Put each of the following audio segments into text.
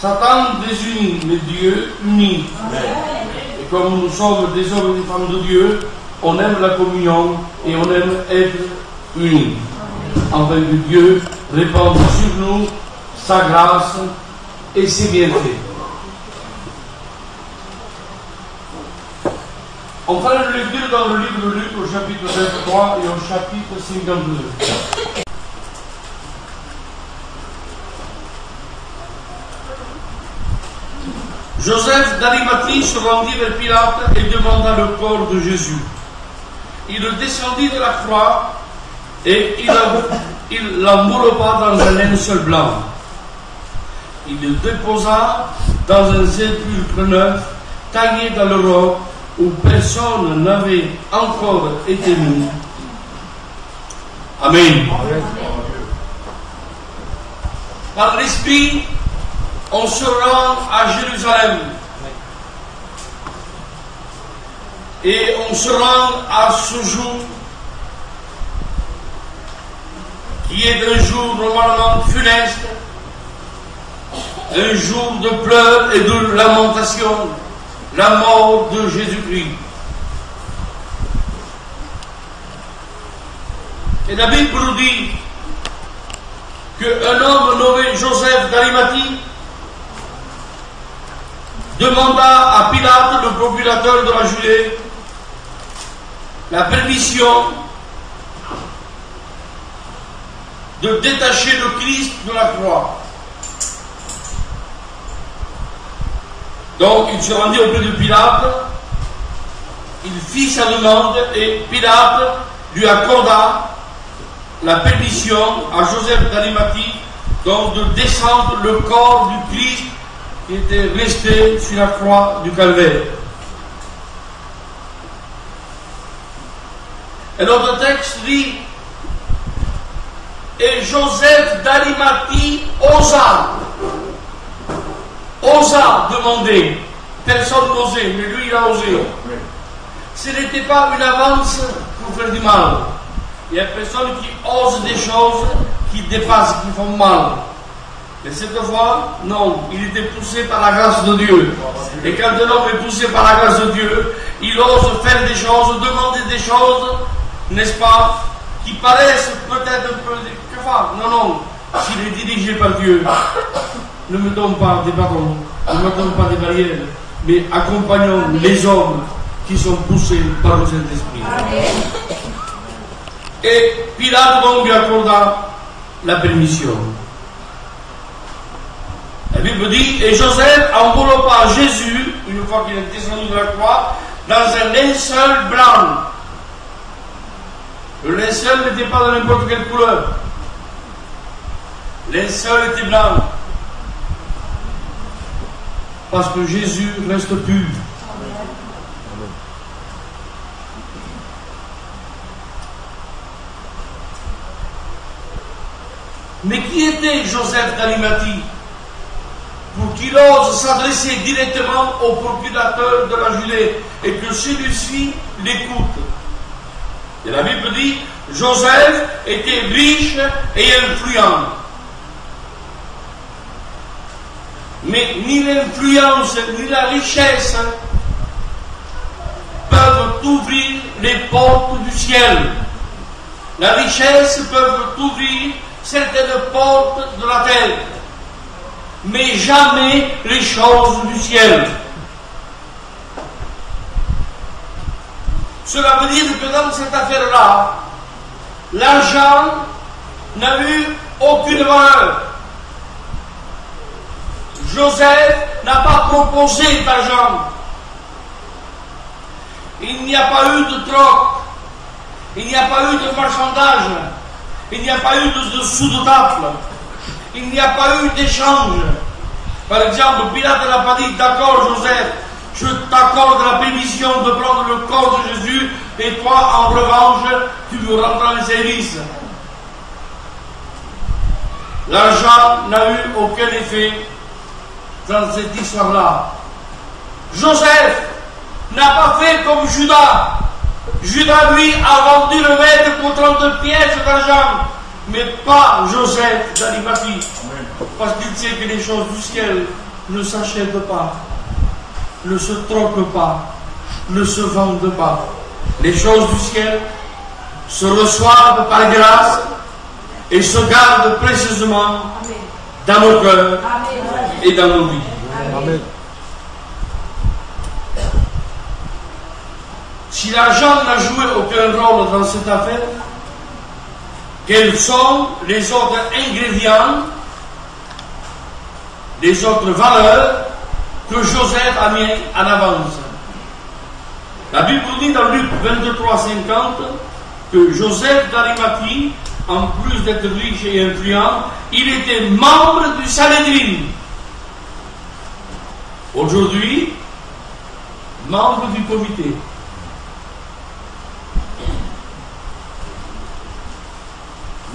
Satan désunit, mais Dieu unit. Et comme nous sommes des hommes et des femmes de Dieu, on aime la communion et on aime être unis. Afin que Dieu répande sur nous sa grâce et ses bienfaits. On fera une lecture dans le livre de Luc au chapitre 23 et au chapitre 52. Joseph d'Arimathie se rendit vers Pilate et demanda le corps de Jésus. Il descendit de la croix et il l'enveloppa dans un linceul blanc. Il le déposa dans un sépulcre neuf, taillé dans le roc, où personne n'avait encore été mis. Amen. Par l'Esprit, on se rend à Jérusalem. Et on se rend à ce jour, qui est un jour normalement funeste, un jour de pleurs et de lamentation, la mort de Jésus-Christ. Et la Bible nous dit qu'un homme nommé Joseph d'Arimathie demanda à Pilate, le procurateur de la Judée, la permission de détacher le Christ de la croix. Donc il se rendit auprès de Pilate, il fit sa demande et Pilate lui accorda la permission à Joseph d'Arimathie donc de descendre le corps du Christ qui était resté sur la croix du Calvaire. Et notre texte dit, et Joseph d'Arimathie osa demander. Personne n'osait, mais lui il a osé. Ce n'était pas une avance pour faire du mal. Il y a personne qui ose des choses qui dépassent, qui font mal. Mais cette fois, non, il était poussé par la grâce de Dieu. Et quand un homme est poussé par la grâce de Dieu, il ose faire des choses, demander des choses, n'est-ce pas, qui paraissent peut-être un peu... Non, non, s'il est dirigé par Dieu, ne mettons pas des barreaux, ne mettons pas des barrières, mais accompagnons les hommes qui sont poussés par le Saint-Esprit. Et Pilate donc lui accorda la permission. La Bible dit, et Joseph enveloppa Jésus, une fois qu'il est descendu de la croix, dans un linceul blanc. Le linceul n'était pas de n'importe quelle couleur. Le linceul était blanc. Parce que Jésus reste pur. Mais qui était Joseph d'Arimathie pour qu'il ose s'adresser directement au procurateur de la Judée et que celui-ci l'écoute? Et la Bible dit, Joseph était riche et influent. Mais ni l'influence ni la richesse peuvent ouvrir les portes du ciel. La richesse peut ouvrir certaines portes de la terre, mais jamais les choses du ciel. Cela veut dire que dans cette affaire-là, l'argent n'a eu aucune valeur. Joseph n'a pas proposé d'argent. Il n'y a pas eu de troc. Il n'y a pas eu de marchandage. Il n'y a pas eu de sous de table. Il n'y a pas eu d'échange. Par exemple, Pilate n'a pas dit, d'accord Joseph, je t'accorde la permission de prendre le corps de Jésus et toi, en revanche, tu me rendras les services. L'argent n'a eu aucun effet dans cette histoire-là. Joseph n'a pas fait comme Judas. Judas, lui, a vendu le maître pour 30 pièces d'argent, mais pas Joseph d'Arimathie. Parce qu'il sait que les choses du ciel ne s'achètent pas, ne se troquent pas, ne se vendent pas. Les choses du ciel se reçoivent par grâce et se gardent précieusement dans nos cœurs et dans nos vies. Amen. Si l'argent n'a joué aucun rôle dans cette affaire, quels sont les autres ingrédients, les autres valeurs que Joseph a mis en avance? La Bible dit dans Luc 23:50 que Joseph d'Arimathie, en plus d'être riche et influent, il était membre du Sanhédrin. Aujourd'hui, membre du comité.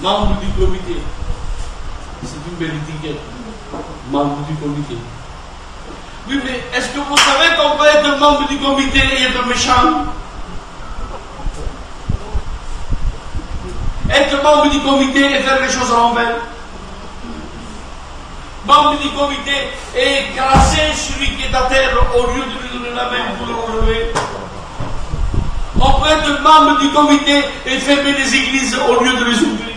Membre du comité. C'est une belle étiquette. Membre du comité. Oui, mais est-ce que vous savez qu'on peut être membre du comité et être méchant? Être membre du comité et faire les choses à l'envers. Membre du comité et écraser celui qui est à terre au lieu de lui donner la main pour le relever. On peut être membre du comité et fermer les églises au lieu de les ouvrir.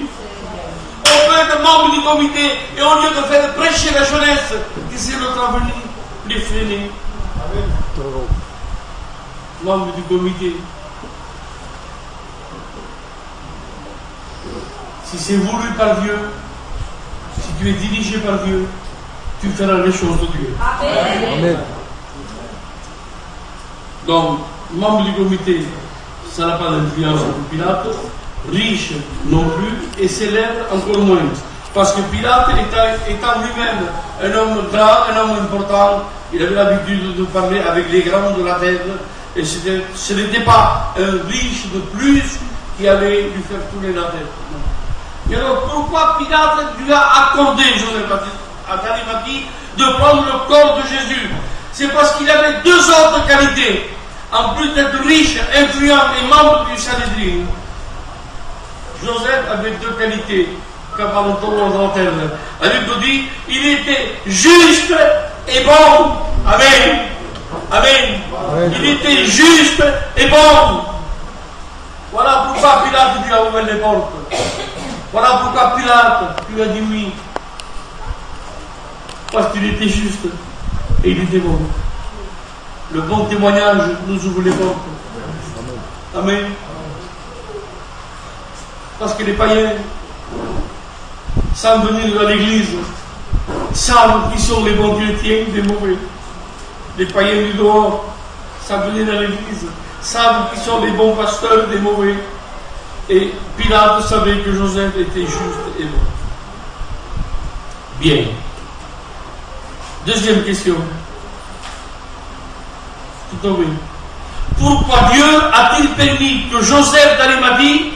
On peut être membre du comité et au lieu de faire prêcher la jeunesse, qui c'est notre avenir, les freiner. Membre du comité. Si c'est voulu par Dieu, si tu es dirigé par Dieu, tu feras les choses de Dieu. Amen. Donc, membre du comité, ça n'a pas d'influence sur Pilate, riche non plus, et célèbre encore moins. Parce que Pilate, étant lui-même un homme grand, un homme important, il avait l'habitude de parler avec les grands de la terre, et ce n'était pas un riche de plus qui allait lui faire tourner la tête. Et alors pourquoi Pilate lui a accordé, Joseph d'Arimathie, de prendre le corps de Jésus? C'est parce qu'il avait deux autres qualités. En plus d'être riche, influent et membre du Sanhédrin, Joseph avait deux qualités. Comme à l'antenne. La Bible dit, il était juste et bon. Amen. Amen. Il était juste et bon. Voilà pourquoi Pilate lui a ouvert les portes. Voilà pourquoi Pilate lui a dit oui. Parce qu'il était juste et il était bon. Le bon témoignage nous ouvre les portes. Amen. Parce que les païens, sans venir dans l'église, savent qui sont les bons chrétiens des mauvais. Les païens du dehors, sans venir dans l'église, savent qui sont les bons pasteurs des mauvais. Et Pilate savait que Joseph était juste et bon. Bien. Deuxième question. Tout en haut. Pourquoi Dieu a-t-il permis que Joseph d'Arimathie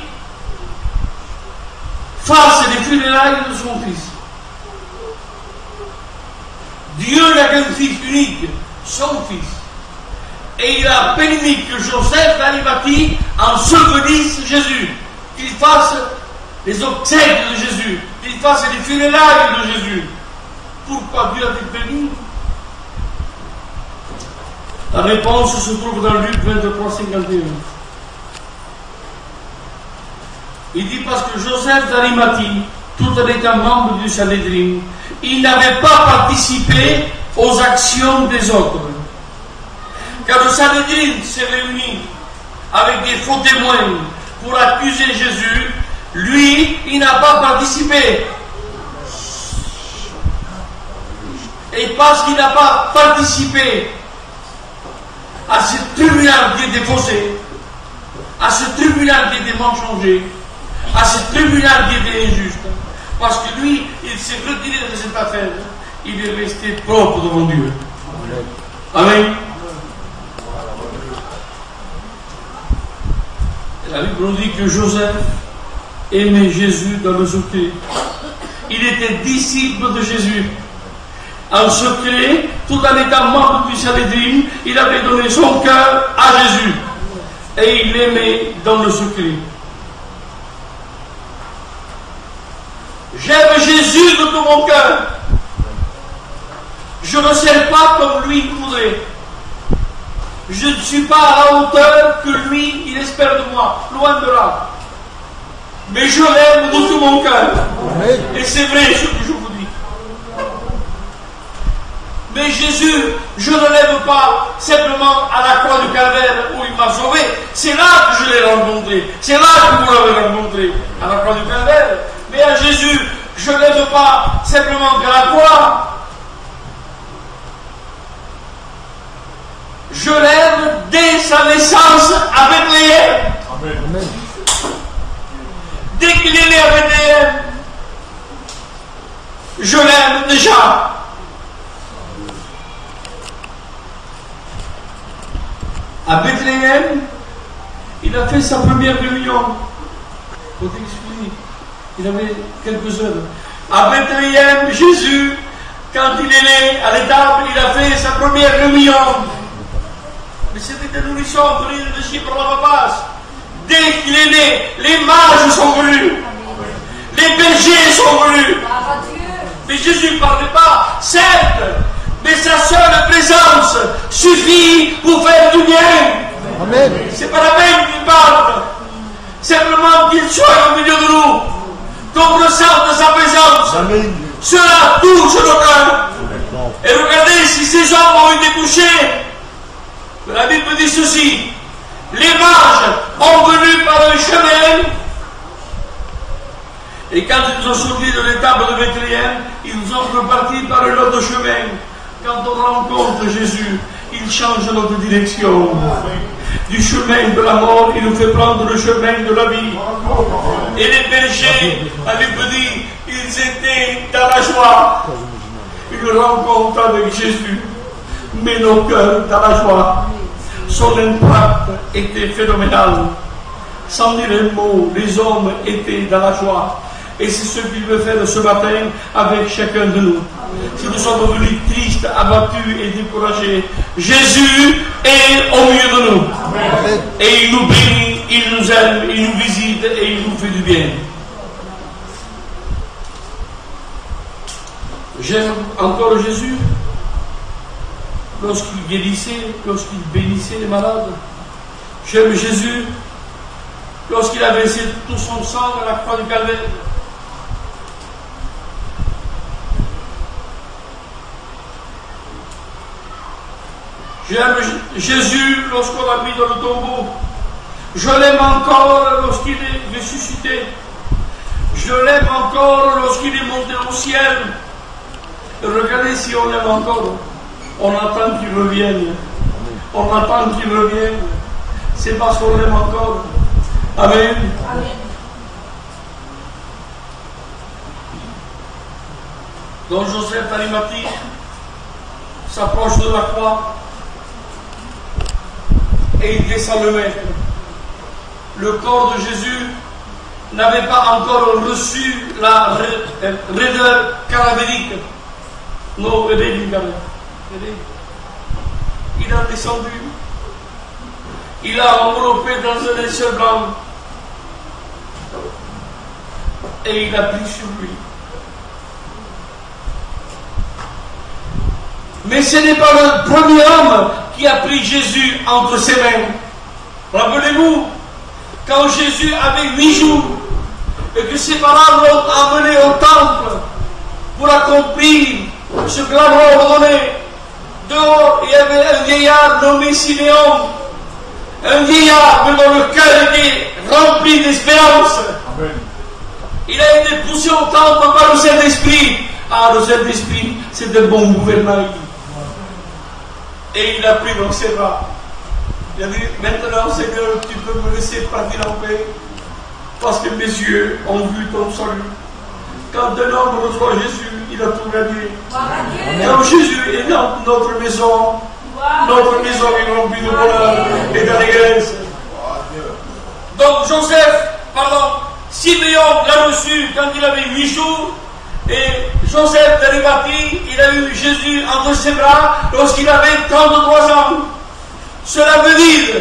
fasse les funérailles de son fils? Dieu n'a qu'un fils unique, son fils. Et il a permis que Joseph d'Arimathie ensevelisse Jésus, qu'il fasse les obsèques de Jésus, qu'il fasse les funérailles de Jésus. Pourquoi Dieu a-t-il permis? La réponse se trouve dans Luc 23:51. Il dit parce que Joseph d'Arimathie, tout en étant membre du Sanhédrin, il n'avait pas participé aux actions des autres. Quand le Sanhédrin s'est réuni avec des faux témoins pour accuser Jésus, lui, il n'a pas participé. Et parce qu'il n'a pas participé à ce tribunal qui était faussé, à ce tribunal qui était mensonger, à ce tribunal qui était injuste, parce que lui, il s'est retiré de cette affaire, il est resté propre devant Dieu. Amen. La Bible nous dit que Joseph aimait Jésus dans le secret. Il était disciple de Jésus. En secret, tout en étant membre du Sanhédrin, il avait donné son cœur à Jésus. Et il l'aimait dans le secret. J'aime Jésus de tout mon cœur. Je ne sers pas comme lui voudrait. Je ne suis pas à la hauteur que lui, il espère de moi. Loin de là. Mais je l'aime de tout mon cœur. Et c'est vrai ce que je vous dis. Mais Jésus, je ne l'aime pas simplement à la croix du Calvaire où il m'a sauvé. C'est là que je l'ai rencontré. C'est là que vous l'avez rencontré, à la croix du Calvaire. Mais à Jésus, je ne l'aime pas simplement qu'à la croix. Je l'aime dès sa naissance à Bethléem. Amen. Dès qu'il est né à Bethléem, je l'aime déjà. À Bethléem, il a fait sa première réunion. Faut expliquer. Il avait quelques heures. À Bethléem, Jésus, quand il est né à l'étable, il a fait sa première réunion. Mais c'était des nourrissons venus de Chypre la papasse. Dès qu'il est né, les mages sont venus. Les bergers sont venus. Mais Jésus ne parlait pas, certes, mais sa seule présence suffit pour faire du bien. Amen. C'est pas la peine qu'il parle. Simplement qu'il soit au milieu de nous, qu'on ressente sa présence. Amen. Cela touche nos cœurs. Et regardez si ces hommes ont été touchés. La Bible dit ceci. Les mages ont venu par un chemin. Et quand ils ont sorti de l'étable de Bethléem, ils ont reparti par un autre chemin. Quand on rencontre Jésus, il change notre direction. Du chemin de la mort, il nous fait prendre le chemin de la vie. Et les bergers, la Bible dit, ils étaient dans la joie. Une rencontre avec Jésus met nos cœurs dans la joie. Son impact était phénoménal. Sans dire un mot, les hommes étaient dans la joie. Et c'est ce qu'il veut faire ce matin avec chacun de nous. Si nous sommes devenus tristes, abattus et découragés, Jésus est au milieu de nous. Amen. Et il nous bénit, il nous aime, il nous visite et il nous fait du bien. J'aime encore Jésus lorsqu'il guérissait, lorsqu'il bénissait les malades. J'aime Jésus lorsqu'il a versé tout son sang à la croix du Calvaire. J'aime Jésus lorsqu'on l'a mis dans le tombeau. Je l'aime encore lorsqu'il est ressuscité. Je l'aime encore lorsqu'il est monté au ciel. Et regardez si on l'aime encore. On attend qu'il revienne. On attend qu'il revienne. C'est parce qu'on l'aime encore. Amen. Amen. Donc Joseph d'Arimathie s'approche de la croix. Et il descend le maître. Le corps de Jésus n'avait pas encore reçu la raideur cadavérique. Non, il a descendu. Il a enveloppé dans un linceul blanc. Et il a pris sur lui. Mais ce n'est pas le premier homme qui a pris Jésus entre ses mains. Rappelez-vous, quand Jésus avait 8 jours et que ses parents l'ont amené au temple pour accomplir ce que la loi ordonnait, dehors il y avait un vieillard nommé Siméon, un vieillard dont le cœur était rempli d'espérance. Amen. Il a été poussé au temple par le Saint-Esprit. Ah, le Saint-Esprit, c'est un bon gouvernail. Et il a pris dans ses bras. Il a dit, maintenant Seigneur, tu peux me laisser partir en paix, parce que mes yeux ont vu ton salut. Quand un homme reçoit Jésus, il a tout gagné. Quand Jésus est dans notre maison est remplie de bonheur et d'allégresse. Donc Siméon l'a reçu quand il avait 8 jours. Et Joseph d'Arimathie, il a eu Jésus entre ses bras lorsqu'il avait 33 ans. Cela veut dire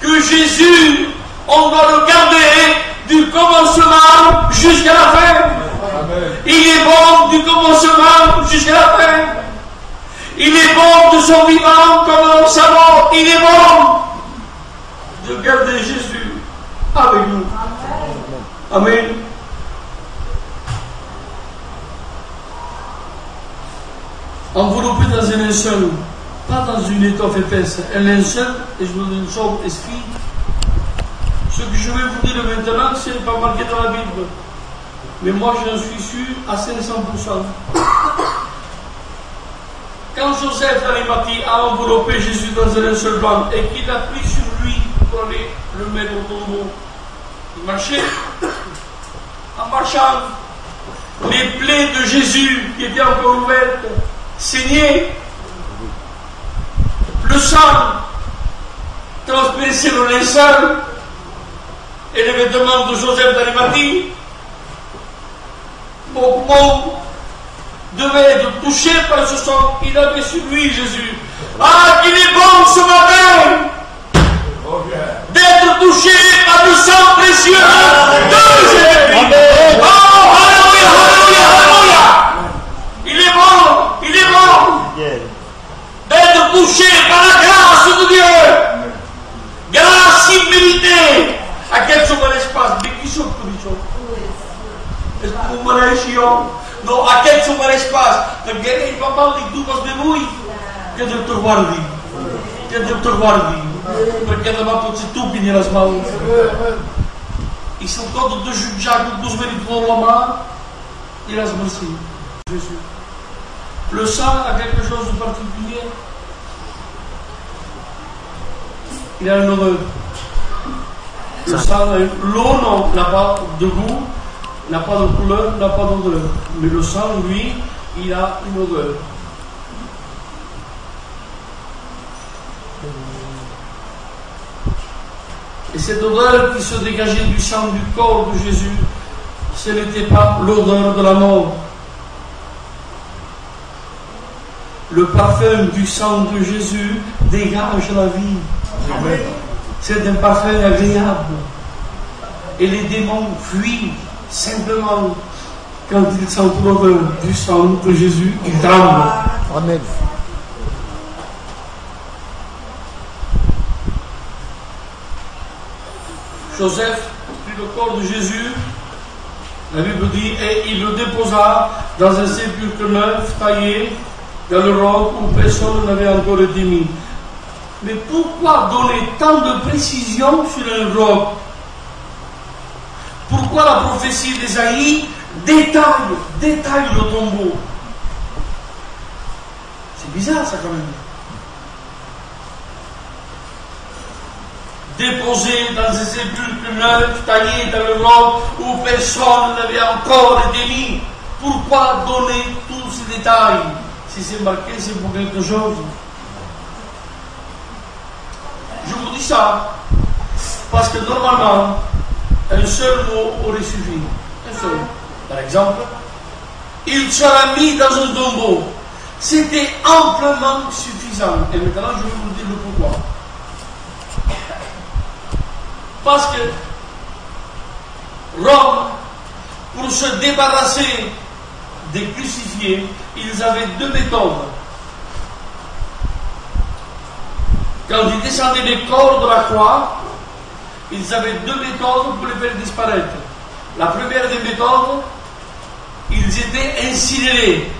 que Jésus, on doit le garder du commencement jusqu'à la fin. Amen. Il est bon du commencement jusqu'à la fin. démons de son vivant comme dans sa mort. Il est bon de garder Jésus avec nous. Amen. Enveloppé dans un linceul, pas dans une étoffe épaisse, un linceul, et je vous donne une chose, esprit. Ce que je vais vous dire maintenant, ce n'est pas marqué dans la Bible. Mais moi, j'en suis sûr à 500%. Quand Joseph d'Arimathie a enveloppé Jésus dans un linceul blanc et qu'il a pris sur lui pour aller le mettre au tombeau, il marchait. En marchant, les plaies de Jésus qui étaient encore ouvertes saignaient. Le sang transperçait le linceul et les vêtements de Joseph d'Arimathie. Mon poumon devait être touché par ce sang qu'il avait sur lui, Jésus. Ah, qu'il est bon ce matin d'être touché par le sang précieux de Jésus. Oh, alléluia, alléluia, alléluia. Il est bon d'être touché par la grâce de Dieu. Grâce imméritée. À quel sommet l'espace? Mais qui sont tous les gens? Est-ce que vous me réussissez? Non, a quel sommet l'espace? Perché il papà di tu cose di voi che te guardi. Che te guardi. Perché non va potere tu finire la smalta. Ils sont contre de Jacques, nous méritons la main. Il a merci. Jésus. Le sang a quelque chose de particulier. Il a une odeur. Le sang, l'eau n'a pas de goût, n'a pas de couleur, n'a pas d'odeur. Mais le sang, lui, il a une odeur. Et cette odeur qui se dégageait du sang du corps de Jésus, ce n'était pas l'odeur de la mort. Le parfum du sang de Jésus dégage la vie. Amen. C'est un parfum agréable. Et les démons fuient simplement quand ils sentent l'odeur du sang de Jésus, ils tremblent. Amen. Joseph prit le corps de Jésus, la Bible dit, et il le déposa dans un sépulcre neuf, taillé, dans le roc où personne n'avait encore été mis. Mais pourquoi donner tant de précision sur un roc? Pourquoi la prophétie d'Ésaïe détaille le tombeau? C'est bizarre ça quand même. Déposé dans un sépulcre neuf, taillé dans le roc où personne n'avait encore été mis. Pourquoi donner tous ces détails? Si c'est marqué, c'est pour quelque chose. Je vous dis ça parce que normalement, un seul mot aurait suffi. Un seul. Par exemple, il sera mis dans un tombeau. C'était amplement suffisant. Et maintenant, je vais vous dire le pourquoi. Parce que Rome, pour se débarrasser des crucifiés, ils avaient deux méthodes. Quand ils descendaient les corps de la croix, ils avaient deux méthodes pour les faire disparaître. La première des méthodes, ils étaient incinérés.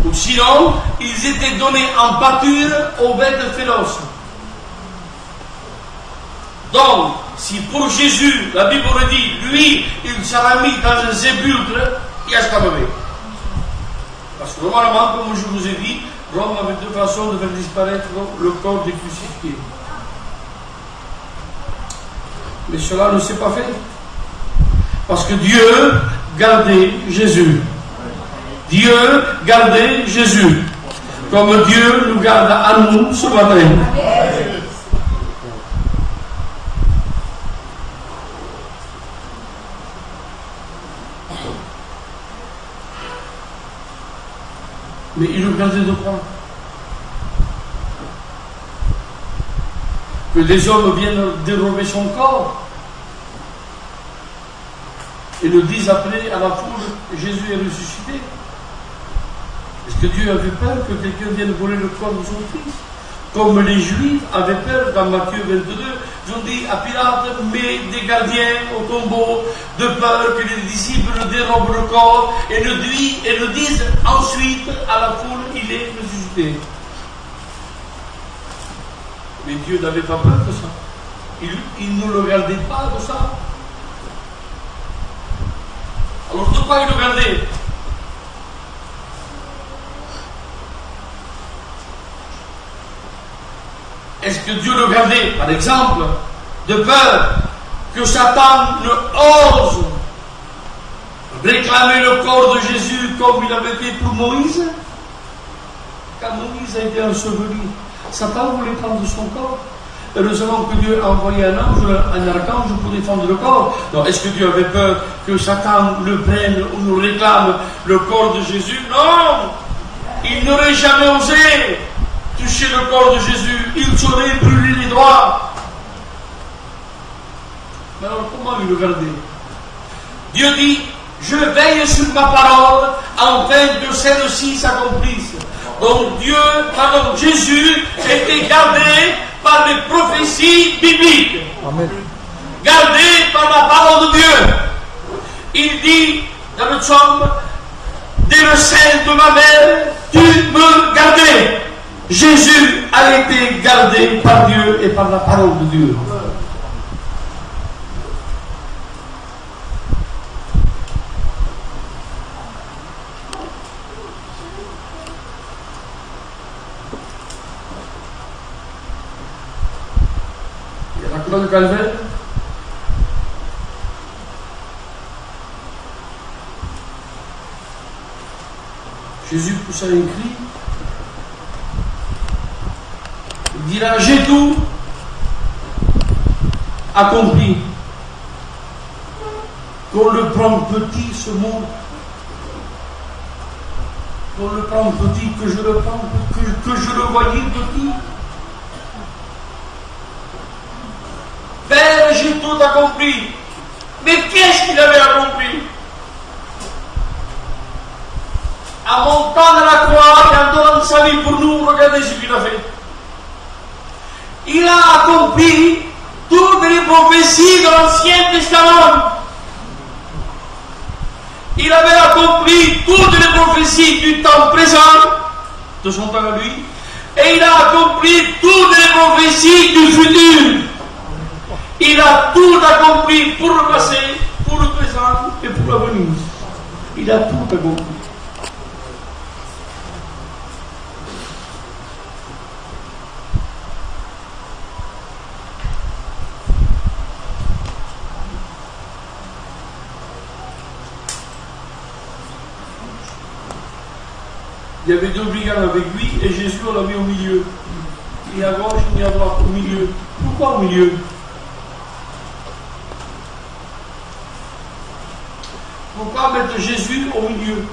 Ou sinon, ils étaient donnés en pâture aux bêtes féroces. Donc, si pour Jésus, la Bible dit, lui, il sera mis dans un sépulcre, il y a ce qu'on avait. Parce que normalement, comme je vous ai dit, Rome avait deux façons de faire disparaître le corps des crucifiés. Mais cela ne s'est pas fait. Parce que Dieu gardait Jésus. Dieu gardait Jésus. Comme Dieu nous garde à nous ce matin. Mais il nous gardait de quoi? Que des hommes viennent dérober son corps et le disent après à la foule, Jésus est ressuscité. Est-ce que Dieu avait peur que quelqu'un vienne voler le corps de son fils? Comme les Juifs avaient peur dans Matthieu 22, ils ont dit à Pilate, mets des gardiens au tombeau, de peur que les disciples ne dérobent le corps et ne disent ensuite à la foule, il est ressuscité. Mais Dieu n'avait pas peur de ça. Il ne le regardait pas de ça. Alors de quoi il le regardait? Est-ce que Dieu le regardait, par exemple, de peur que Satan ne ose réclamer le corps de Jésus comme il avait fait pour Moïse? Quand Moïse a été enseveli, Satan voulait prendre son corps. Heureusement que Dieu a envoyé un ange, un archange pour défendre le corps. Donc, est-ce que Dieu avait peur que Satan le prenne ou nous réclame le corps de Jésus? Non! Il n'aurait jamais osé toucher le corps de Jésus. Il saurait brûler les doigts. Mais alors, comment il le regardait? Dieu dit, je veille sur ma parole afin que celle-ci s'accomplisse. Donc Jésus était gardé par les prophéties bibliques. Amen. Gardé par la parole de Dieu. Il dit dans le psaume, dès le sein de ma mère, tu me gardais. Jésus a été gardé par Dieu et par la parole de Dieu. La croix du Calvaire, Jésus poussa un cri, il dira, j'ai tout accompli. Qu'on le prenne petit ce monde, qu'on le prenne petit, que je le prenne, que je le voyais petit. Père, j'ai tout accompli. Mais qu'est-ce qu'il avait accompli? En montant à la croix et en donnant sa vie pour nous, regardez ce qu'il a fait. Il a accompli toutes les prophéties de l'Ancien Testament. Il avait accompli toutes les prophéties du temps présent, de son temps à lui, et il a accompli toutes les prophéties du futur. Il a tout accompli pour le passé, pour le présent et pour l'avenir. Il a tout accompli. Il y avait deux brigands avec lui et Jésus on l'a mis au milieu. Ni à gauche ni à droite, au milieu. Pourquoi au milieu? Pourquoi mettre Jésus au milieu?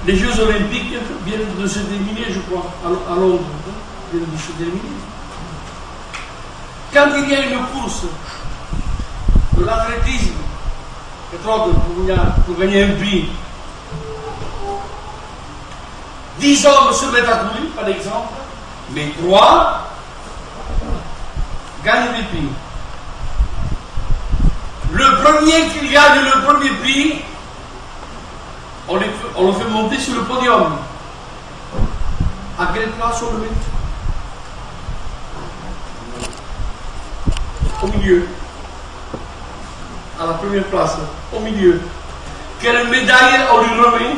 Les Jeux Olympiques viennent de se terminer, je crois, à Londres. Viennent de se terminer. Quand il y a une course de l'athlétisme, pour gagner un prix, 10 hommes se mettent à courir, par exemple, mais 3 gagnent des prix. Le premier qui gagne le premier prix, on le fait monter sur le podium. À quelle place on le met? Au milieu. À la première place, au milieu. Quelle médaille on lui remet?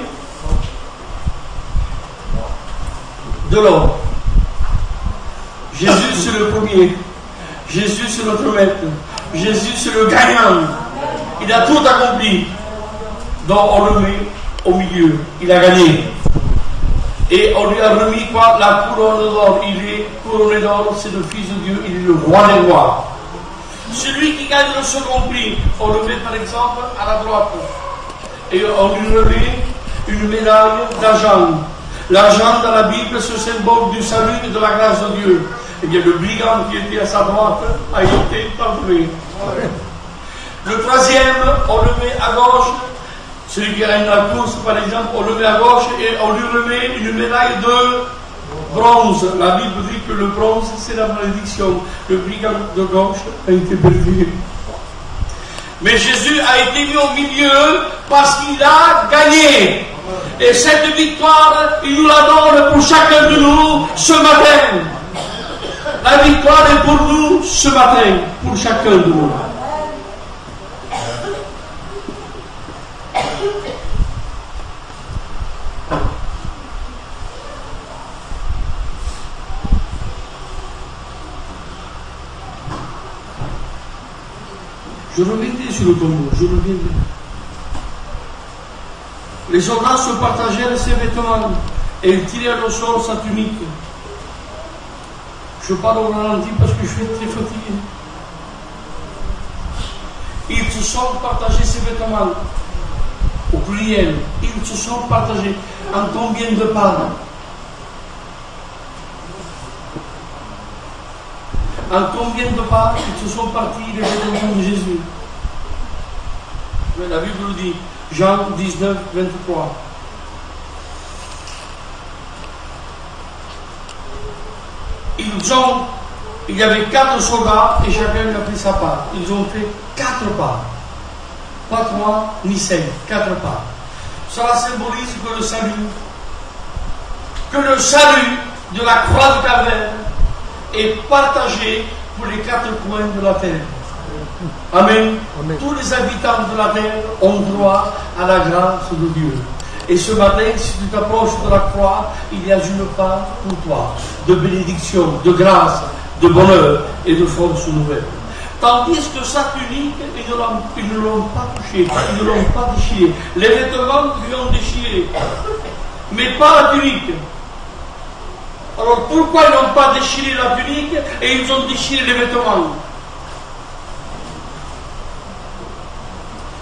De l'or. Jésus c'est le premier. Jésus c'est notre maître. Jésus c'est le gagnant. Il a tout accompli. Donc on le met au milieu. Il a gagné. Et on lui a remis quoi? La couronne d'or. Il est couronné d'or, c'est le Fils de Dieu, il est le roi des rois. Celui qui gagne le second prix, on le met par exemple à la droite. Et on lui remet une médaille d'argent. L'argent dans la Bible, c'est le symbole du salut et de la grâce de Dieu. Eh bien, le brigand qui était à sa droite a été enlevé. Le troisième, on le met à gauche. Celui qui gagne la course, par exemple, on le met à gauche et on lui remet une médaille de bronze. La Bible dit que le bronze, c'est la malédiction. Le brigand de gauche a été perdu. Mais Jésus a été mis au milieu parce qu'il a gagné. Et cette victoire, il nous la donne pour chacun de nous ce matin. La victoire est pour nous ce matin, pour chacun de nous. Je reviendrai sur le tombeau, je reviendrai. Les soldats se partagèrent ses vêtements et ils tirèrent au sol sa tunique. Je parle au ralenti parce que je suis très fatigué. Ils se sont partagés ses vêtements. Au pluriel, ils se sont partagés. En combien de parts? En combien de parts ils se sont partis les vêtements de Jésus? Mais la Bible dit, Jean 19, 23. Il y avait 4 soldats et chacun a pris sa part. Ils ont fait 4 parts. Pas 3 ni 5, 4 parts. Cela symbolise que le salut de la croix de Calvaire est partagé pour les 4 coins de la terre. Amen. Amen. Tous les habitants de la terre ont droit à la grâce de Dieu. Et ce matin, si tu t'approches de la croix, il y a une part pour toi de bénédiction, de grâce, de bonheur et de force nouvelle. Tandis que sa tunique, ils ne l'ont pas touché, ils ne l'ont pas déchiré. Les vêtements lui ont déchiré, mais pas la tunique. Alors pourquoi ils n'ont pas déchiré la tunique et ils ont déchiré les vêtements?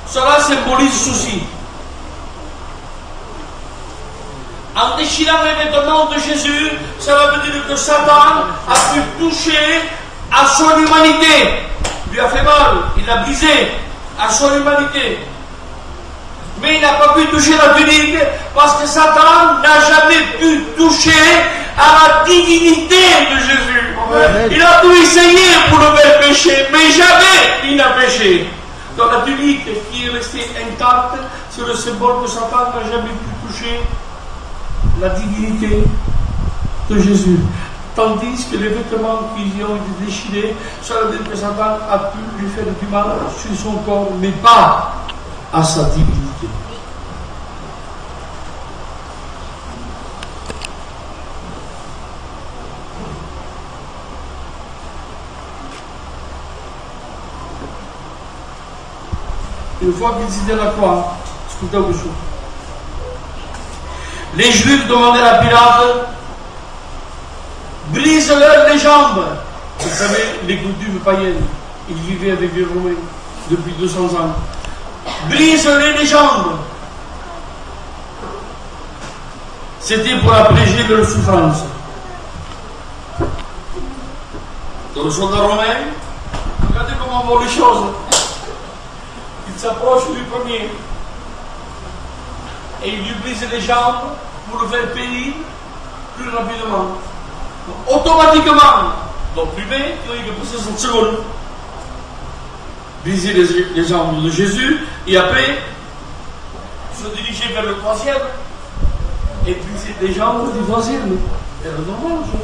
Cela symbolise ceci. En déchirant les vêtements de Jésus, cela veut dire que Satan a pu toucher à son humanité. Il lui a fait mal, il l'a brisé à son humanité. Mais il n'a pas pu toucher la tunique parce que Satan n'a jamais pu toucher à la divinité de Jésus. Amen. Il a tout essayé pour le faire pécher, mais jamais il n'a péché. Dans la tunique qui est restée intacte, c'est le symbole que Satan n'a jamais pu toucher la divinité de Jésus. Tandis que les vêtements qui ont été déchirés, ça veut dire que Satan a pu lui faire du mal sur son corps, mais pas à sa divinité. Une fois qu'ils étaient à la croix, écoutez quelque chose. Les Juifs demandaient à Pilate, brise-leur les jambes. Vous savez, les coutumes païennes, ils vivaient avec les Romains depuis 200 ans. Brise-leur les jambes. C'était pour abréger leur souffrance. Dans le soldat romain, regardez comment vont les choses. Il s'approche du premier et il lui brise les jambes pour le faire périr plus rapidement. Donc, automatiquement, donc lui met, il a poussé 60 secondes, briser les jambes de Jésus et après se diriger vers le troisième et briser les jambes du troisième. C'est normal, ça.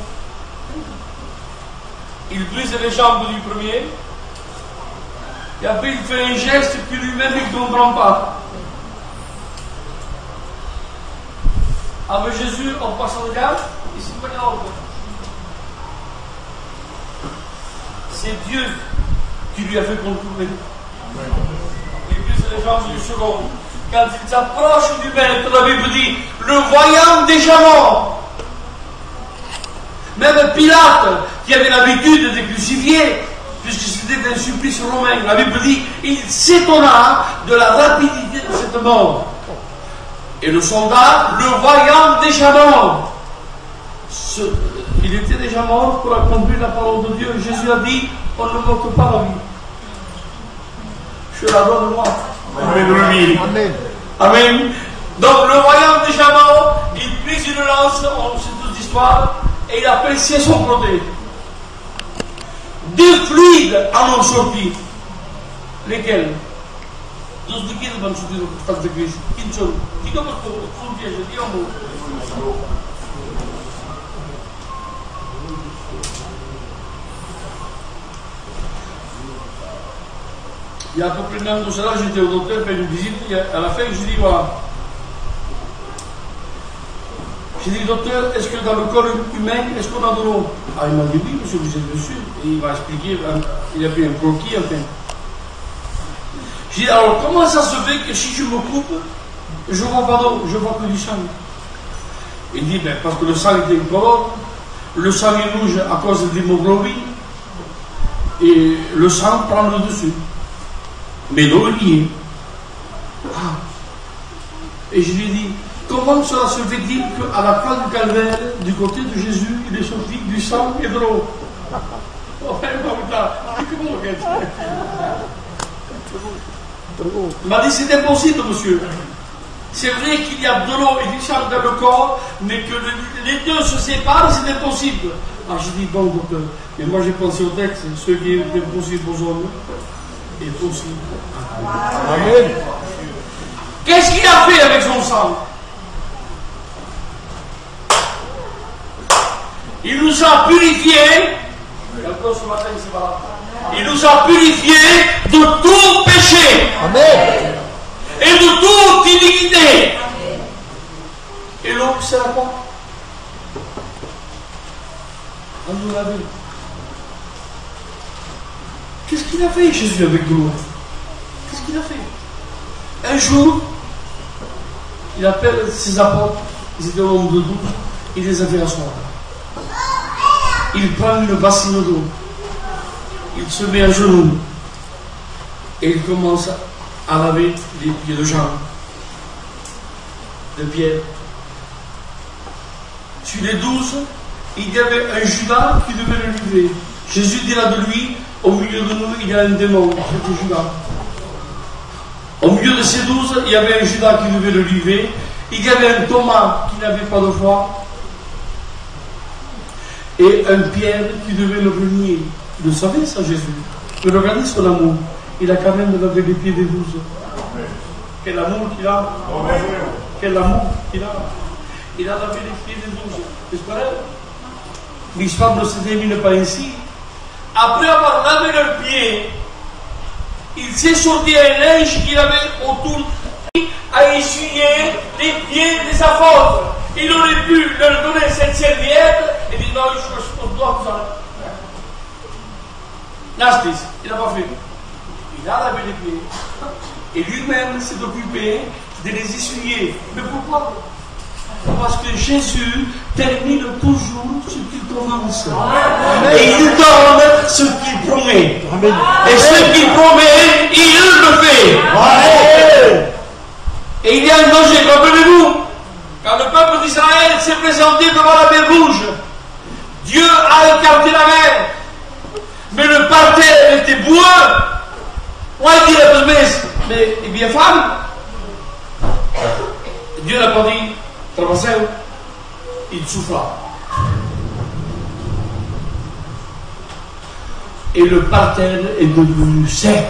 Il brise les jambes du premier. Et après, il fait un geste que lui-même il ne comprend pas. Avec Jésus, on passe en regard, et c'est pas grave. C'est Dieu qui lui a fait contourner. Il brise les jambes du second. Quand il s'approche du maître, la Bible dit, le voyant déjà mort. Même Pilate, qui avait l'habitude de crucifier, puisque c'était un supplice romain, la Bible dit, il s'étonna de la rapidité de cette mort. Et le soldat, le voyant déjà mort, il était déjà mort pour accomplir la parole de Dieu. Jésus a dit, on ne moque pas la vie. Je la donne moi. Amen. Amen. Donc le royaume de Jaman, il prise une lance, on sait toute l'histoire, et il appelle son côté. Deux fluides en ont sorti. Lesquels? Dos liquides vont sortir de face de Christ. Quins sont? Digue'm un piège, digue'm-ho. Il y a à peu près 9 ans de cela, j'étais au docteur, faire une visite, et à la fin, je dis voilà. J'ai dit, docteur, est-ce que dans le corps humain, est-ce qu'on a de l'eau? Ah, il m'a dit oui, monsieur, vous êtes dessus. Et il m'a expliqué, il a pris un croquis, enfin. J'ai dit, alors comment ça se fait que si je me coupe, je ne vois pas d'eau, je vois que du sang? Il dit, ben, parce que le sang est incolore, le sang est rouge à cause de l'hémoglobine, et le sang prend le dessus. Mais l'eau est liée. Ah. Et je lui ai dit, comment cela se fait-il qu'à la croix du calvaire, du côté de Jésus, il est sorti du sang et de l'eau? Il m'a dit, c'est impossible, monsieur. C'est vrai qu'il y a de l'eau et du sang dans le corps, mais que les deux se séparent, c'est impossible. Ah, j'ai dit, bon, docteur, mais moi j'ai pensé au texte, ce qui est impossible aux hommes est possible. Amen. Qu'est-ce qu'il a fait avec son sang? Il nous a purifiés. Il nous a purifiés de tout péché. Amen. Et de toute iniquité. Et l'eau, c'est la quoi? On nous l'a vu. Qu'est-ce qu'il a fait, Jésus, avec de l'eau? Qu'est-ce qu'il a fait? Un jour, il appelle ses apôtres, ils étaient au nombre de 12, il les a fait asseoir. Il prend une bassine d'eau, il se met à genoux et il commence à laver les pieds de Jean, de Pierre. Sur les 12, il y avait un Judas qui devait le livrer. Jésus dira de lui, au milieu de nous, il y a un démon, c'était Judas. Au milieu de ces 12, il y avait un Judas qui devait le livrer. Il y avait un Thomas qui n'avait pas de foi. Et un Pierre qui devait le renier. Vous le savez ça, Jésus. Mais regardez son amour. Il a quand même lavé les pieds des 12. Quel amour qu'il a. Quel amour qu'il a. Il a lavé les pieds des 12. C'est pas vrai? L'histoire ne se termine pas ici. Après avoir lavé leurs pieds, il s'est sorti un linge qu'il avait autour à essuyer les pieds des apôtres. Il aurait pu leur donner cette serviette et dire non, je dois vous en. Nastis, il n'a pas fait. Il a lavé les pieds. Et lui-même s'est occupé de les essuyer. Mais pourquoi? Parce que Jésus termine toujours ce qu'il commence. Amen. Et il donne ce qu'il promet. Amen. Et ce qu'il promet, il le fait. Amen. Et il y a un danger, rappelez-vous, quand le peuple d'Israël s'est présenté devant la mer Rouge, Dieu a écarté la mer, mais le parterre était boueux. On a dit la promesse, mais il est bien femme. Dieu n'a pas dit, traversez, il souffla. Et le parterre est devenu sec.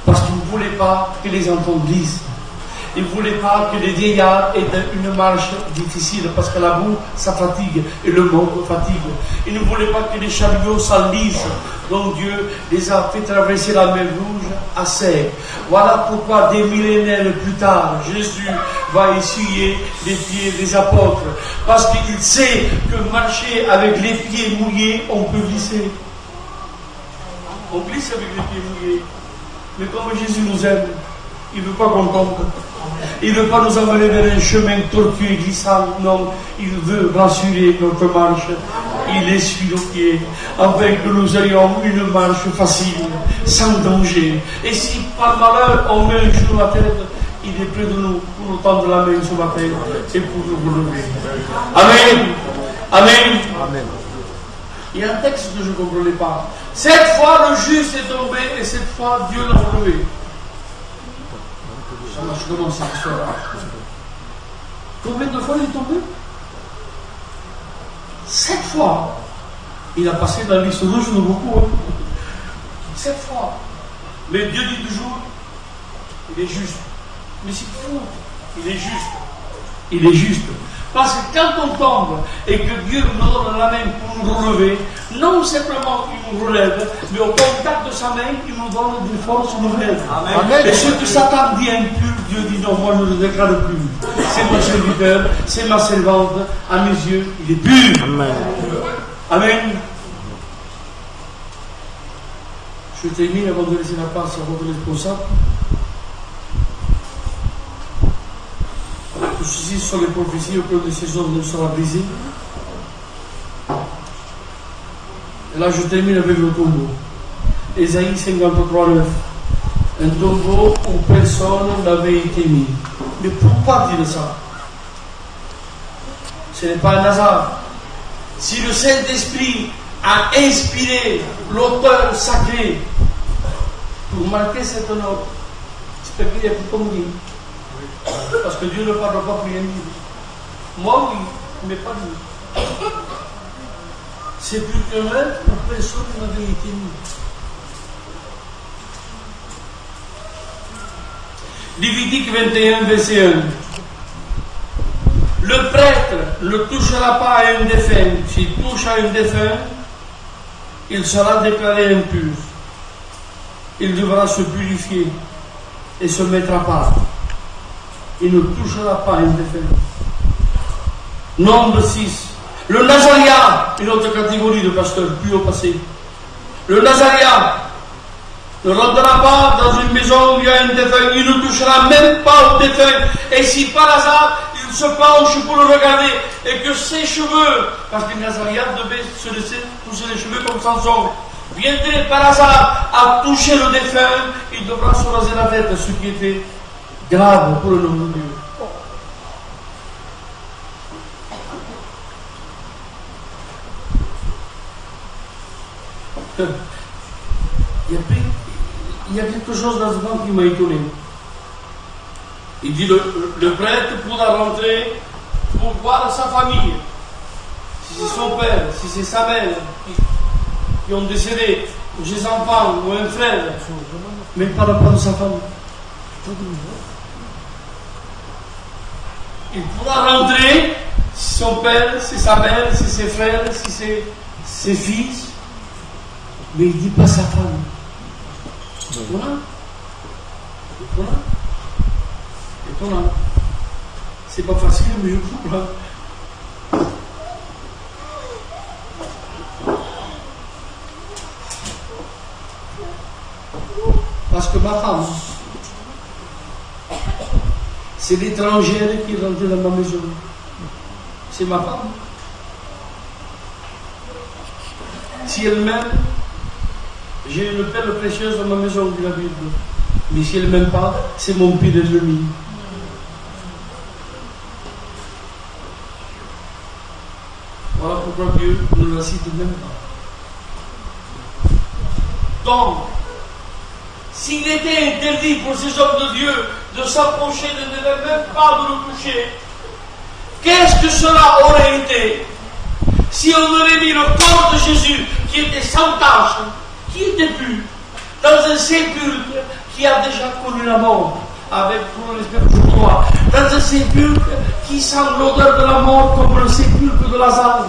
Parce qu'il ne voulait pas que les enfants glissent. Il ne voulait pas que les vieillards aient une marche difficile, parce que la boue, ça fatigue, et le monde fatigue. Il ne voulait pas que les chariots s'enlisent. Donc Dieu les a fait traverser la mer Rouge à sec. Voilà pourquoi des millénaires plus tard, Jésus va essuyer les pieds des apôtres. Parce qu'il sait que marcher avec les pieds mouillés, on peut glisser. On glisse avec les pieds mouillés. Mais comme Jésus nous aime, il ne veut pas qu'on tombe. Il ne veut pas nous amener vers un chemin tortueux et glissant. Non, il veut rassurer notre marche. Il essuie nos pieds, afin que nous ayons une marche facile, sans danger. Et si par malheur on met un genou à la tête, il est près de nous pour nous tendre la main ce matin et pour nous relever. Amen. Amen. Amen. Il y a un texte que je ne comprenais pas. Cette fois, le juste est tombé et cette fois, Dieu l'a relevé. Ça marche comment cette histoire-là? Combien de fois il est tombé? 7 fois. Il a passé dans la liste rouge de beaucoup. 7 fois. Mais Dieu dit toujours, il est juste. Mais c'est fou. Il est juste. Il est juste. Parce que quand on tombe et que Dieu nous donne la main pour nous relever, non simplement il nous relève, mais au contact de sa main, il nous donne des forces nouvelles. Amen. Et ce que Satan dit impur, Dieu dit non, moi je ne le déclare plus. C'est mon serviteur, c'est ma servante, à mes yeux, il est pur. Amen. Amen. Je termine avant de laisser la place à votre responsable. Tout ceci sont les prophéties auxquelles les saisons ne sera brisé. Et là, je termine avec le tombeau. Ésaïe 53:9. Un tombeau où personne n'avait été mis. Mais pourquoi dire ça? Ce n'est pas un hasard. Si le Saint-Esprit a inspiré l'auteur sacré pour marquer cette note, c'est parce qu'il y a plus comme dit. Parce que Dieu ne parle pas pour rien dire. Moi, oui, mais pas lui. C'est plus qu'un maître où personne n'avait été mis. Lévitique 21, verset 1. Le prêtre ne touchera pas à un défunt. S'il touche à un défunt, il sera déclaré impur. Il devra se purifier et se mettre à part. Il ne touchera pas à un défunt. Nombre 6. Le Nazaréat, une autre catégorie de pasteurs, plus au passé. Le Nazaréat ne rentrera pas dans une maison où il y a un défunt, il ne touchera même pas au défunt. Et si par hasard, il se penche pour le regarder et que ses cheveux, parce que le Nazaréat devait se laisser pousser les cheveux comme Samson, viendrait par hasard à toucher le défunt, il devra se raser la tête, ce qui était grave pour le nom de Dieu. Il y a quelque chose dans ce temps qui m'a étonné. Il dit le prêtre pourra rentrer pour voir sa famille. Si c'est son père, si c'est sa mère qui ont décédé, ou ses enfants, ou un frère, mais pas la part de sa femme. Il pourra rentrer si son père, si sa mère, si ses frères, si c'est ses fils, mais il ne dit pas sa femme. Étonnant. Étonnant. Étonnant. C'est pas facile, mais je comprends. Parce que ma femme, c'est l'étrangère qui est rentrée dans ma maison. C'est ma femme. Si elle m'aime, j'ai une perle précieuse dans ma maison, dit la Bible. Mais si elle ne m'aime pas, c'est mon pire ennemi. Voilà pourquoi Dieu ne la cite même pas. Donc, s'il était interdit pour ces hommes de Dieu de s'approcher, de ne même pas de le toucher, qu'est-ce que cela aurait été si on aurait mis le corps de Jésus, qui était sans tache, qui était pur, dans un sépulcre qui a déjà connu la mort, avec pour l'espérance de toi, dans un sépulcre qui sent l'odeur de la mort comme le sépulcre de Lazare.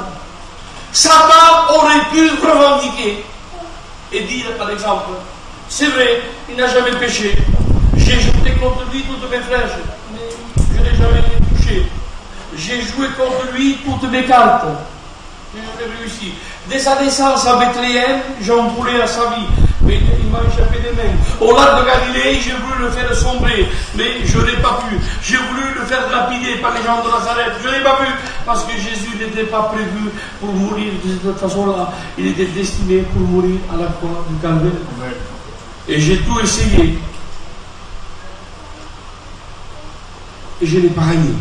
Satan aurait pu revendiquer et dire, par exemple, c'est vrai, il n'a jamais péché, j'ai jeté contre lui toutes mes flèches, mais je n'ai jamais été touché. J'ai joué contre lui toutes mes cartes. Je l'ai réussi. Dès sa naissance à Bethléem, j'ai empoulé à sa vie. Mais il m'a échappé des mains. Au lac de Galilée, j'ai voulu le faire sombrer, mais je n'ai pas pu. J'ai voulu le faire lapider par les gens de Nazareth. Je n'ai pas pu, parce que Jésus n'était pas prévu pour mourir de cette façon-là. Il était destiné pour mourir à la croix du Calvaire. Et j'ai tout essayé. Et je n'ai pas gagné.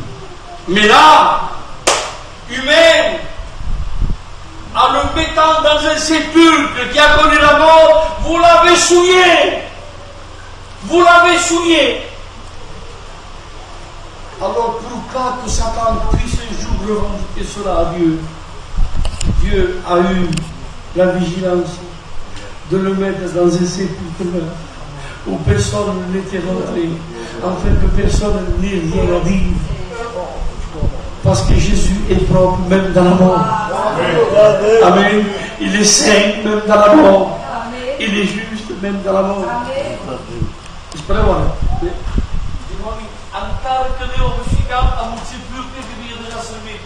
Mais là, humaine, en le mettant dans un sépulcre qui a connu la mort, vous l'avez souillé. Vous l'avez souillé. Alors pour pas que Satan puisse un jour revendiquer cela à Dieu, Dieu a eu la vigilance de le mettre dans un sépulcre où personne n'était rentré, afin que personne n'ait rien à dire. Parce que Jésus est propre même dans la mort. Amen. Il est saint même dans la mort. Il est juste même dans la mort. Speriamo. Ancora che Dio verifica a un sepolcro che Dio déjà servi.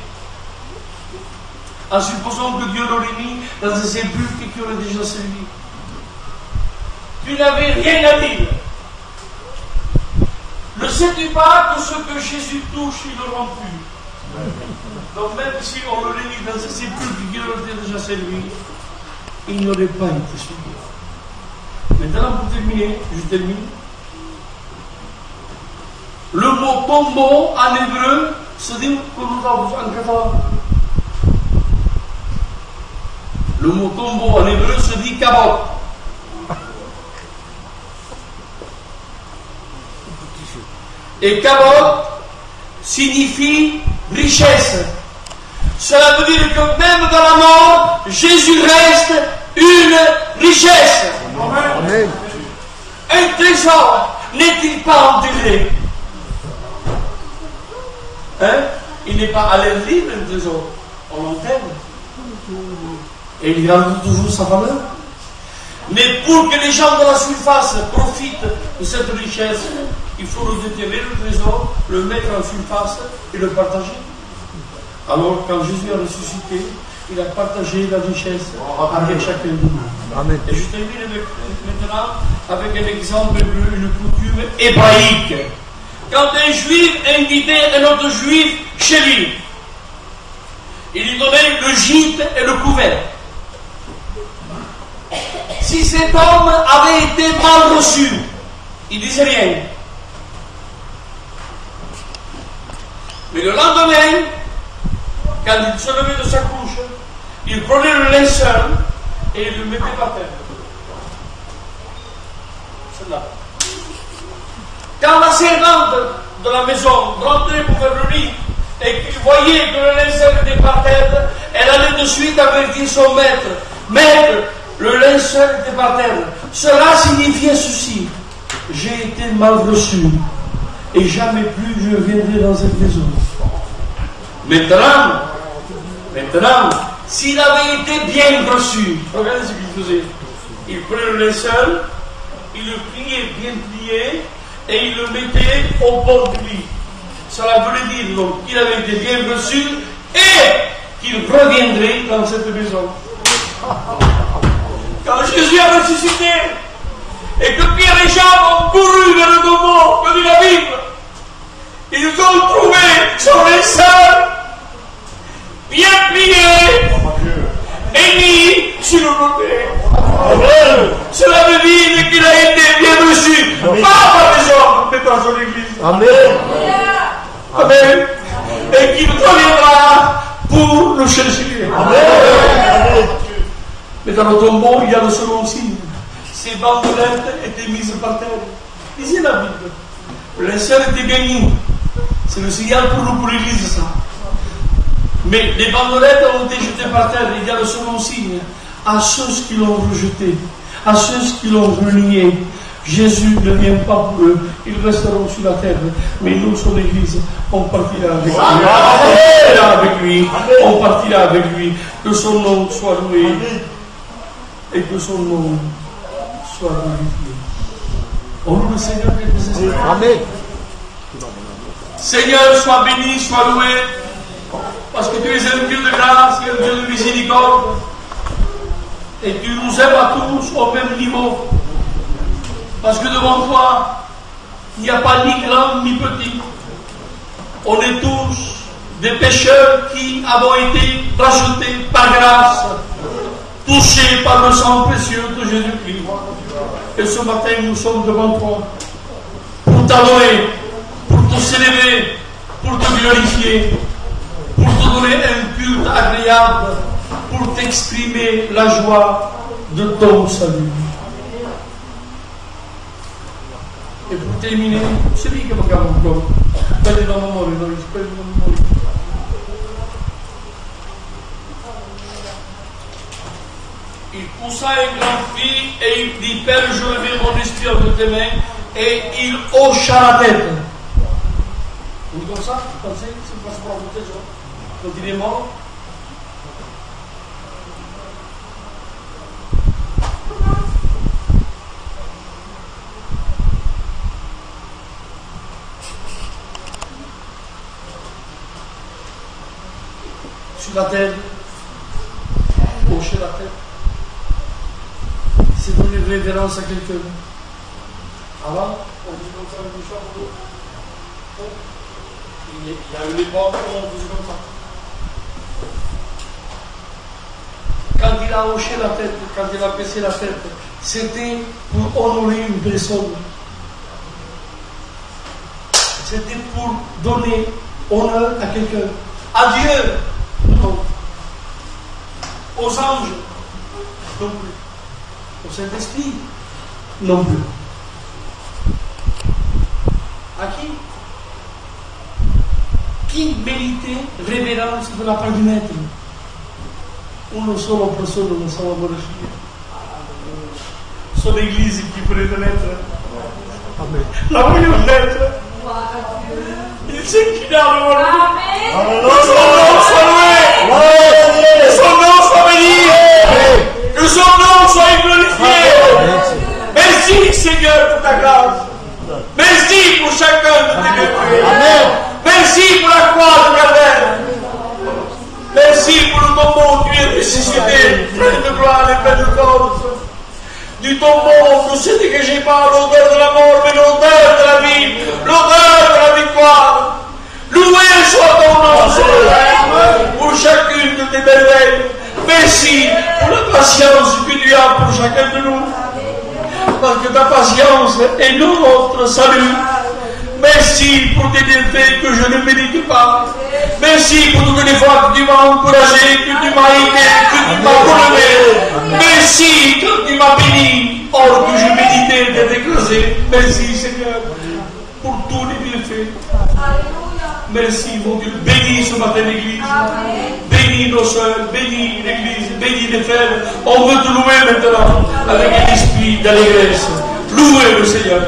En supposant que Dieu l'aurait mis dans un sépulcre qui aurait déjà servi. Tu n'avais rien à dire. Ne sais-tu pas que ce que Jésus touche, il le rend pur. Donc même si on l'aurait mis dans un sépulcre qui aurait déjà servi, il n'aurait pas été sauvé. Maintenant, pour terminer, je termine. Le mot tombeau en hébreu se dit que nous avons en catalan. Le mot tombeau en hébreu se dit kabot. Et kabot signifie richesse. Cela veut dire que même dans la mort, Jésus reste une richesse. Amen. Un trésor n'est-il pas enterré? Hein? Il n'est pas à l'air libre, un trésor. On l'enterre. Et il garde toujours sa valeur. Mais pour que les gens de la surface profitent de cette richesse, il faut le déterrer, le trésor, le mettre en surface et le partager. Alors, quand Jésus a ressuscité, il a partagé la richesse avec chacun de nous. Amen. Et je termine maintenant avec un exemple de une coutume hébraïque. Quand un juif invitait un autre juif chez lui, il lui donnait le gîte et le couvert. Si cet homme avait été mal reçu, il ne disait rien. Mais le lendemain, quand il se levait de sa couche, il prenait le linceul et il le mettait par terre. C'est là. Quand la servante de la maison rentrait pour faire le lit et qu'il voyait que le linceul était par terre, elle allait de suite avertir son maître. Maître, le linceul était par terre. Cela signifiait ceci: j'ai été mal reçu et jamais plus je viendrai dans cette maison. Maintenant, s'il avait été bien reçu, regardez ce qu'il faisait. Il prenait le linceul, il le pliait bien plié et il le mettait au bord du lit. Cela voulait dire donc qu'il avait été bien reçu et qu'il reviendrait dans cette maison. Quand Jésus a ressuscité et que Pierre et Jean ont couru vers le tombeau, comme dit la Bible, ils ont trouvé son linceul bien plié et mis sur le côté. Cela veut dire qu'il a été bien reçu, pas par les hommes, mais par son Église. Amen. Amen. Et qu'il reviendra pour nous chercher. Amen. Mais dans le tombeau, il y a le second signe. Ces bandelettes étaient mises par terre. Lisez la Bible. Le linceul était bien mis. C'est le signal pour nous, pour l'Église, ça. Mais les bandelettes ont été jetées par terre. Il y a le second signe. À ceux qui l'ont rejeté, à ceux qui l'ont renié, Jésus ne vient pas pour eux. Ils resteront sur la terre. Mais nous, son Église, on partira avec lui. On partira avec lui. On partira avec lui. Que son nom soit loué. Et que son nom soit glorifié. Au nom du Seigneur, Amen. Seigneur, sois béni, sois loué, parce que tu es un Dieu de grâce et un Dieu de miséricorde, et tu nous aimes à tous au même niveau, parce que devant toi, il n'y a pas ni grand ni petit. On est tous des pécheurs qui avons été rachetés par grâce, touchés par le sang précieux de Jésus-Christ. Et ce matin, nous sommes devant toi pour t'adorer, pour te célébrer, pour te glorifier, pour te donner un culte agréable, pour t'exprimer la joie de ton salut. Et pour terminer, celui qui me garde encore. Spero non morire, spero non morire. Il poussa une grande fille et il dit, Père, je remets mon esprit entre tes mains, et il hocha la tête. Vous dites comme ça? Vous pensez que c'est pas pour raconter ça? Quand il est mort? Sur la terre, hocher la tête. C'est donner une révérence à quelqu'un. Avant, on disait comme ça, une chose pour l'autre. Il y a une époque où on faisait comme ça. Quand il a hoché la tête, quand il a baissé la tête, c'était pour honorer une personne. C'était pour donner honneur à quelqu'un. À Dieu, non. Aux anges, non plus. Au Saint-Esprit, non plus. À qui? Chi méritait révérence de la part du Maître? Uno solo persona non stava a riuscire. Sono l'Église qui peut reconnaître. Amen. La voglio mettere. Il s'inchinano. Amen. Son nom soit loué. Son nom soit béni. Que son nom soit glorifié. Merci Seigneur pour ta grâce. Merci pour chacun de tes bienfaits. Amen. Merci pour la croix de Calvaire. Merci pour le tombeau qui est ressuscité, plein de gloire et plein de force. Du tombeau, ne se dégagez pas l'odeur de la mort, mais l'odeur de la vie, l'odeur de la victoire. Loué soit ton nom, Seigneur, pour chacune de tes merveilles. Merci pour la patience que tu as pour chacun de nous. Parce que ta patience est notre salut. Merci pour tes bienfaits que je ne mérite pas. Merci pour toutes les fois que tu m'as encouragé, que tu m'as aidé, que tu m'as relevé. Merci que tu m'as béni, or que je méditais d'être écrasé. Merci Seigneur pour tous les bienfaits. Merci mon Dieu. Bénis ce matin l'Église. Bénis nos soeurs, bénis l'Église, bénis les frères. On veut te louer maintenant avec un esprit d'allégresse. Louez le Seigneur.